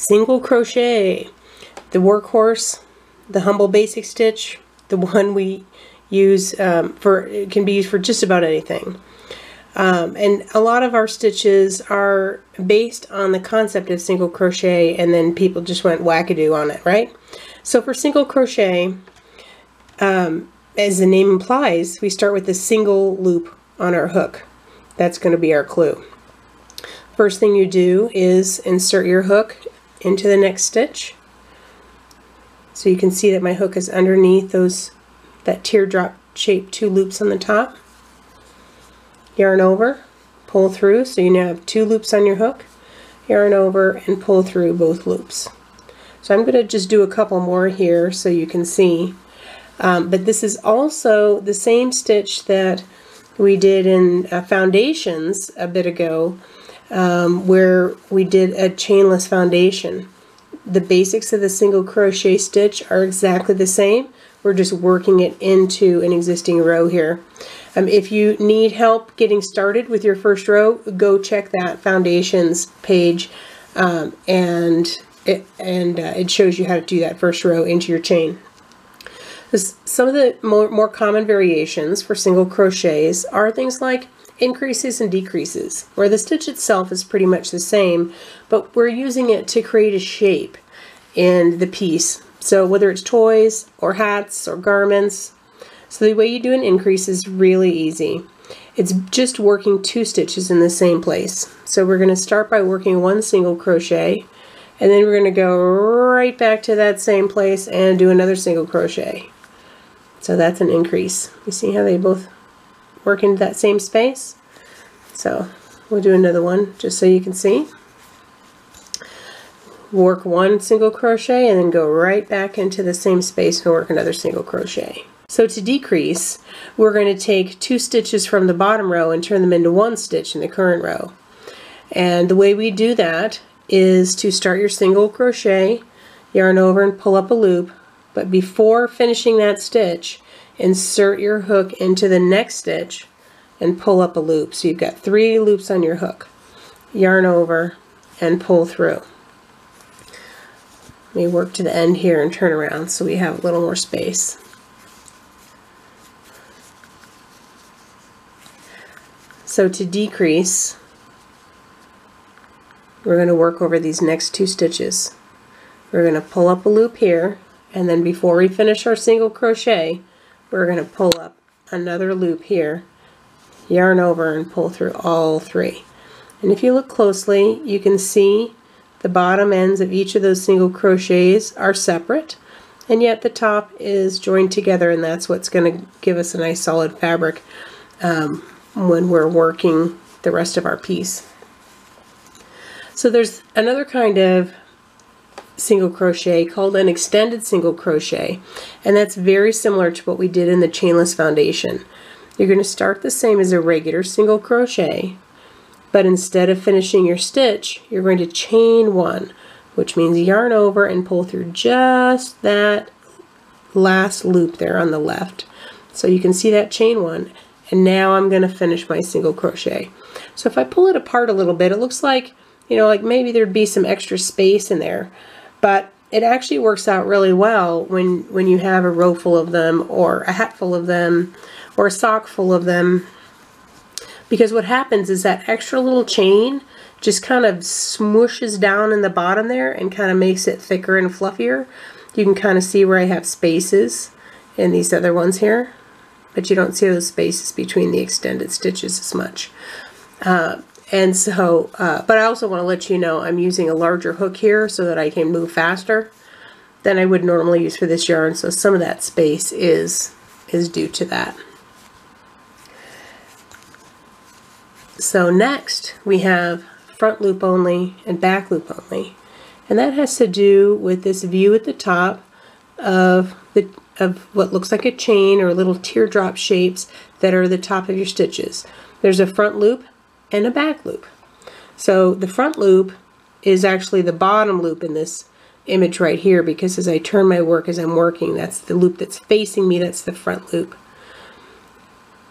Single crochet, the workhorse, the humble basic stitch, the one we use it can be used for just about anything. And a lot of our stitches are based on the concept of single crochet, and then people just went wackadoo on it, right? So for single crochet, as the name implies, we start with a single loop on our hook. That's going to be our clue. First thing you do is insert your hook into the next stitch. So you can see that my hook is underneath that teardrop shaped 2 loops on the top. Yarn over, pull through, so you now have 2 loops on your hook. Yarn over and pull through both loops. So I'm going to just do a couple more here so you can see. But this is also the same stitch that we did in foundations a bit ago, where we did a chainless foundation. The basics of the single crochet stitch are exactly the same. We're just working it into an existing row here. If you need help getting started with your first row, go check that foundations page, and it shows you how to do that first row into your chain. Some of the more common variations for single crochets are things like increases and decreases, where the stitch itself is pretty much the same, but we're using it to create a shape in the piece. So whether it's toys or hats or garments. So the way you do an increase is really easy. It's just working 2 stitches in the same place. So we're going to start by working 1 single crochet, and then we're going to go right back to that same place and do another single crochet. So that's an increase. You see how they both work into that same space? So we'll do another one just so you can see. Work 1 single crochet and then go right back into the same space and work another single crochet. So to decrease, we're going to take 2 stitches from the bottom row and turn them into 1 stitch in the current row. And the way we do that is to start your single crochet, yarn over and pull up a loop, but before finishing that stitch, insert your hook into the next stitch and pull up a loop. So you've got 3 loops on your hook. Yarn over and pull through. Let me work to the end here and turn around so we have a little more space. So to decrease, we're going to work over these next 2 stitches. We're going to pull up a loop here, and then before we finish our single crochet, we're going to pull up another loop here, yarn over and pull through all 3. And if you look closely, you can see the bottom ends of each of those single crochets are separate, and yet the top is joined together, and that's what's going to give us a nice solid fabric when we're working the rest of our piece. So there's another kind of single crochet called an extended single crochet, and that's very similar to what we did in the chainless foundation. You're going to start the same as a regular single crochet, but instead of finishing your stitch, you're going to chain 1, which means yarn over and pull through just that last loop there on the left. So you can see that chain 1, and now I'm going to finish my single crochet. So if I pull it apart a little bit, it looks like, you know, like maybe there'd be some extra space in there, but it actually works out really well when you have a row full of them, or a hat full of them, or a sock full of them, because what happens is that extra little chain just kind of smooshes down in the bottom there and kind of makes it thicker and fluffier. You can kind of see where I have spaces in these other ones here, but you don't see those spaces between the extended stitches as much. And so, but I also want to let you know I'm using a larger hook here so that I can move faster than I would normally use for this yarn, so some of that space is due to that. So next we have front loop only and back loop only, and that has to do with this view at the top of what looks like a chain or little teardrop shapes that are the top of your stitches. There's a front loop and a back loop. So the front loop is actually the bottom loop in this image right here, because as I turn my work as I'm working, that's the loop that's facing me, that's the front loop.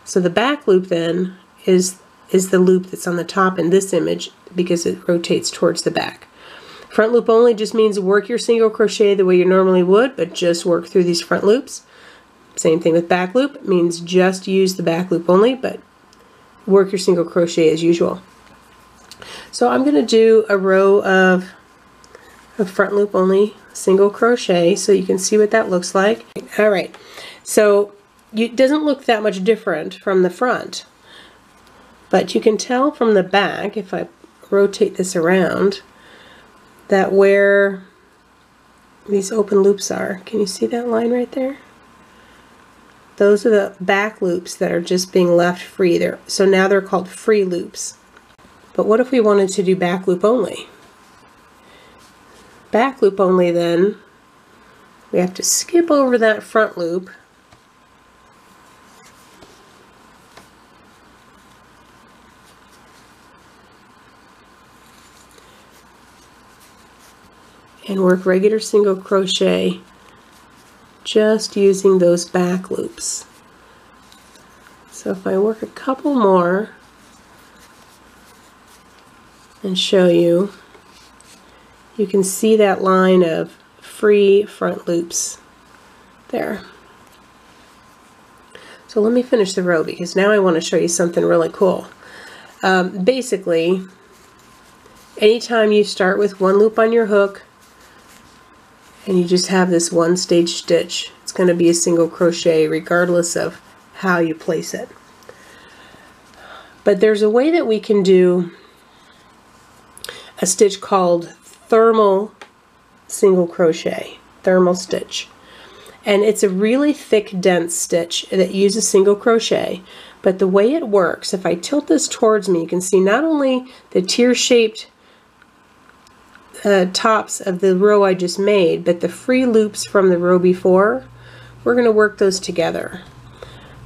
So the back loop then is the loop that's on the top in this image because it rotates towards the back. Front loop only just means work your single crochet the way you normally would, but just work through these front loops. Same thing with back loop. It means just use the back loop only, but work your single crochet as usual. So I'm going to do a row of front loop only single crochet so you can see what that looks like. Alright, so it doesn't look that much different from the front, but you can tell from the back, if I rotate this around, that where these open loops are. Can you see that line right there? Those are the back loops that are just being left free there. So now they're called free loops. But what if we wanted to do back loop only? Back loop only, then we have to skip over that front loop and work regular single crochet just using those back loops. So if I work a couple more and show you, you can see that line of free front loops there. So let me finish the row because now I want to show you something really cool. Basically, anytime you start with one loop on your hook and you just have this one stage stitch, it's going to be a single crochet regardless of how you place it. But there's a way that we can do a stitch called thermal single crochet, thermal stitch. And it's a really thick, dense stitch that uses single crochet. But the way it works, if I tilt this towards me, you can see not only the tear-shaped tops of the row I just made, but the free loops from the row before, we're going to work those together.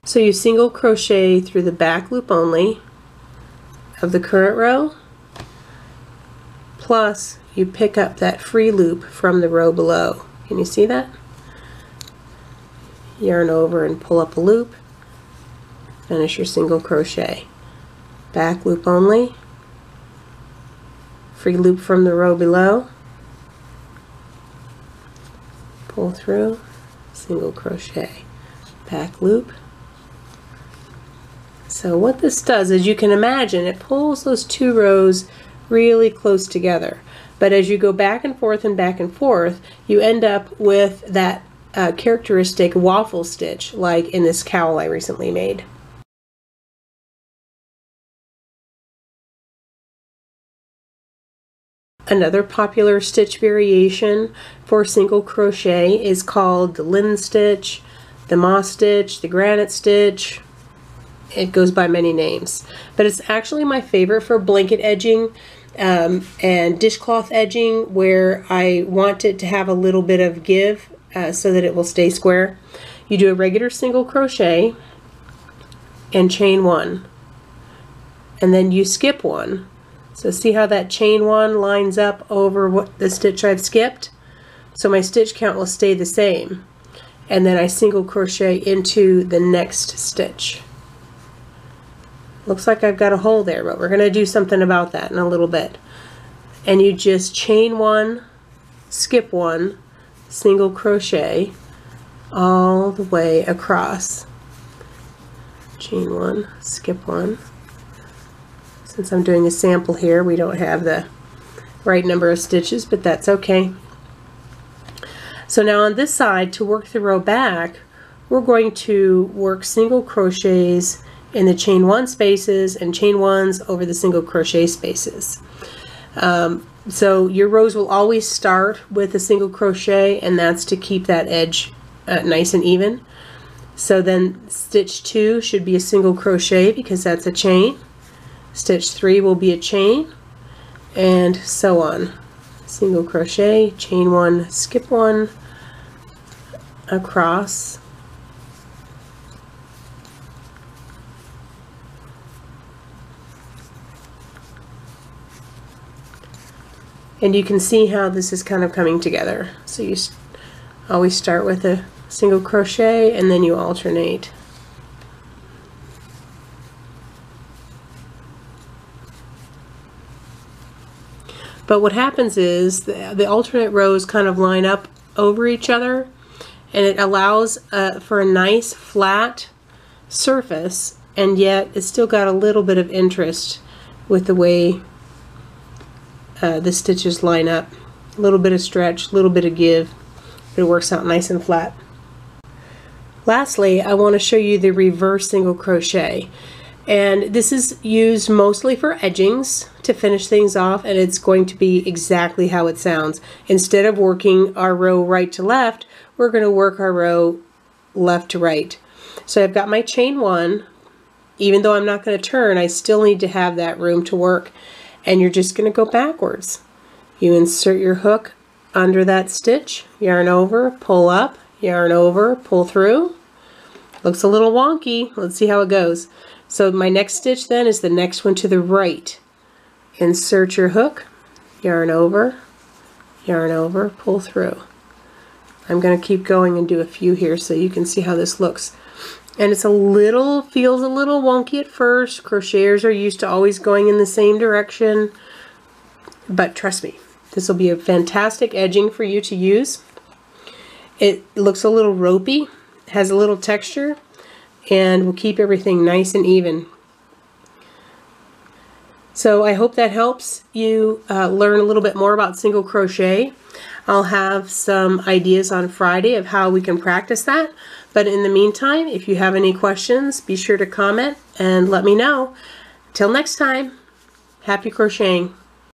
So you single crochet through the back loop only of the current row, plus you pick up that free loop from the row below. Can you see that? Yarn over and pull up a loop, finish your single crochet. Back loop only, free loop from the row below, pull through, single crochet, back loop. So what this does is, you can imagine, it pulls those two rows really close together. But as you go back and forth, you end up with that characteristic waffle stitch like in this cowl I recently made. Another popular stitch variation for single crochet is called the linen stitch, the moss stitch, the granite stitch. It goes by many names, but it's actually my favorite for blanket edging and dishcloth edging, where I want it to have a little bit of give so that it will stay square. You do a regular single crochet and chain one, and then you skip one. So see how that chain one lines up over what the stitch I've skipped? So my stitch count will stay the same. And then I single crochet into the next stitch. Looks like I've got a hole there, but we're going to do something about that in a little bit. And you just chain one, skip one, single crochet all the way across. Chain one, skip one. Since I'm doing a sample here, we don't have the right number of stitches, but that's okay. So now on this side, to work the row back, we're going to work single crochets in the chain one spaces and chain ones over the single crochet spaces. So your rows will always start with a single crochet, and that's to keep that edge nice and even. So then stitch 2 should be a single crochet because that's a chain. Stitch 3 will be a chain, and so on. Single crochet, chain 1, skip 1, across, and you can see how this is kind of coming together. So you always start with a single crochet and then you alternate. But what happens is the alternate rows kind of line up over each other, and it allows for a nice flat surface, and yet it's still got a little bit of interest with the way the stitches line up. A little bit of stretch, a little bit of give, but it works out nice and flat. Lastly, I want to show you the reverse single crochet, and this is used mostly for edgings to finish things off, and it's going to be exactly how it sounds. Instead of working our row right to left, we're going to work our row left to right. So I've got my chain 1. Even though I'm not going to turn, I still need to have that room to work, and you're just going to go backwards. You insert your hook under that stitch, yarn over, pull up, yarn over, pull through. Looks a little wonky. Let's see how it goes. So my next stitch then is the next one to the right. Insert your hook, yarn over, pull through. I'm going to keep going and do a few here so you can see how this looks. And it's feels a little wonky at first. Crocheters are used to always going in the same direction. But trust me, this will be a fantastic edging for you to use. It looks a little ropey, has a little texture, and will keep everything nice and even. So I hope that helps you learn a little bit more about single crochet. I'll have some ideas on Friday of how we can practice that. But in the meantime, if you have any questions, be sure to comment and let me know. Till next time, happy crocheting.